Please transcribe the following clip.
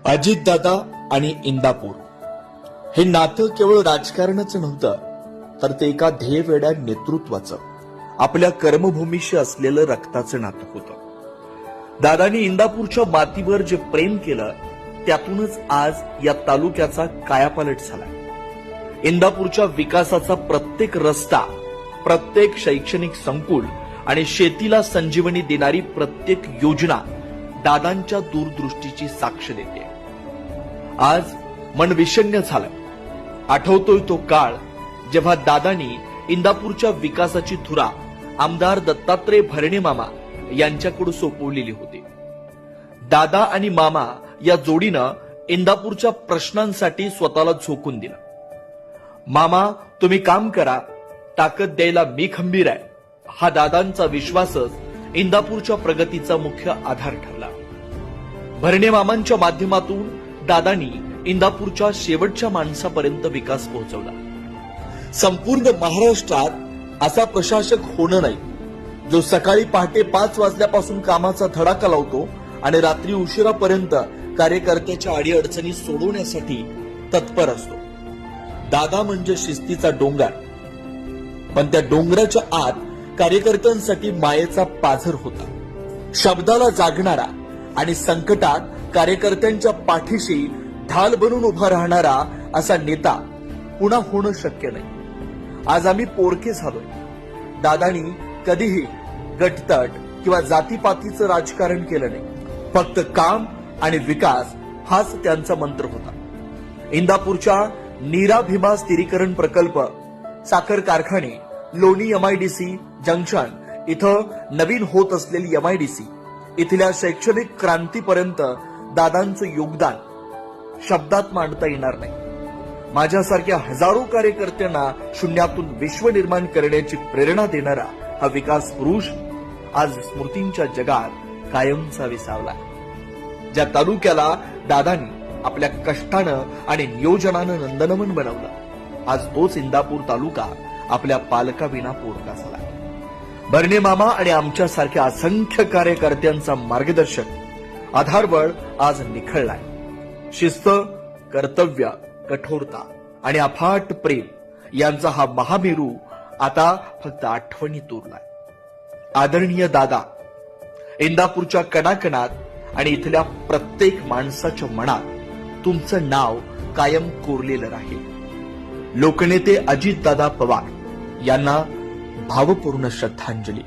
अजितदादा आणि इंदापूर हे नातं केवळ राजकारणाच नव्हतं, तर ते एका ध्येयवेड्या नेतृत्वाचं, आपल्या कर्मभूमीशी असलेलं रक्ताचं नातं होतं. दादांनी इंदापूरच्या मातीवर जे प्रेम केलं, त्यातूनच आज या तालुक्याचा कायापालट झाला. इंदापूरच्या विकासाचा प्रत्येक रस्ता, प्रत्येक शैक्षणिक संकुल आणि शेतीला संजीवनी देणारी प्रत्येक योजना दादांच्या दूरदृष्टीची साक्ष देते. आज मन विषण्ण झालं. आठवतोय तो काळ जेव्हा दादांनी इंदापूरच्या विकासाची धुरा आमदार दत्तात्रय भरणे मामा यांच्याकडे सोपवलेली होती. दादा आणि मामा या जोडीनं इंदापूरच्या प्रश्नांसाठी स्वतःला झोकून दिलं. मामा, तुम्ही काम करा, ताकद द्यायला मी खंबीर आहे, हा दादांचा विश्वासच इंदापूरच्या प्रगतीचा मुख्य आधार ठरला. भरणे मामांच्या माध्यमातून दादांनी इंदापूरच्या शेवटच्या माणसापर्यंत विकास पोहोचवला. संपूर्ण महाराष्ट्रात असा प्रशासक होणं नाही जो सकाळी पहाटे 5 वाजल्यापासून कामाचा धडाका लावतो आणि रात्री उशिरापर्यंत कार्यकर्त्याच्या अडीअडचणी सोडवण्यासाठी तत्पर असतो. दादा म्हणजे शिस्तीचा डोंगर, पण त्या डोंगराच्या आत कार्यकर्त्यांसाठी मायेचा पाझर होता. शब्दाला जागणारा आणि संकटात कार्यकर्त्यांच्या पाठीशी ढाल बनून उभा राहणारा असा नेता पुन्हा होणं शक्य नाही. आज आम्ही पोरके झालोय. दादांनी कधीही गटतट किंवा जातीपातीचं राजकारण केलं नाही. फक्त काम आणि विकास हाच त्यांचा मंत्र होता. इंदापूरच्या नीरा भीमा स्थिरीकरण प्रकल्प, साखर कारखाने, लोणी एमआयडीसी जंक्शन, इथं नवीन होत असलेली एमआयडीसी, इथल्या शैक्षणिक क्रांतीपर्यंत दादांचं योगदान शब्दात मांडता येणार नाही. माझ्यासारख्या हजारो कार्यकर्त्यांना शून्यातून विश्व निर्माण करण्याची प्रेरणा देणारा हा विकास पुरुष आज स्मृतींच्या जगात कायमचा विसावला. ज्या तालुक्याला दादांनी आपल्या कष्टानं आणि नियोजनानं नंदनवन बनवलं, आज तोच इंदापूर तालुका आपल्या पालकाविना पोरका झाला. भरणे मामा आणि आमच्यासारख्या असंख्य कार्यकर्त्यांचा मार्गदर्शक आधारबळ आज निखळलाय. शिस्त, कर्तव्य, कठोरता आणि अफाट प्रेम यांचा हा महामेरू आता फक्त आठवणीत उरलाय. आदरणीय दादा, इंदापूरच्या कणाकणात आणि इथल्या प्रत्येक माणसाच्या मनात तुमचं नाव कायम कोरलेलं राहील. लोकनेते अजितदादा पवार यांना भावपूर्ण श्रद्धांजली.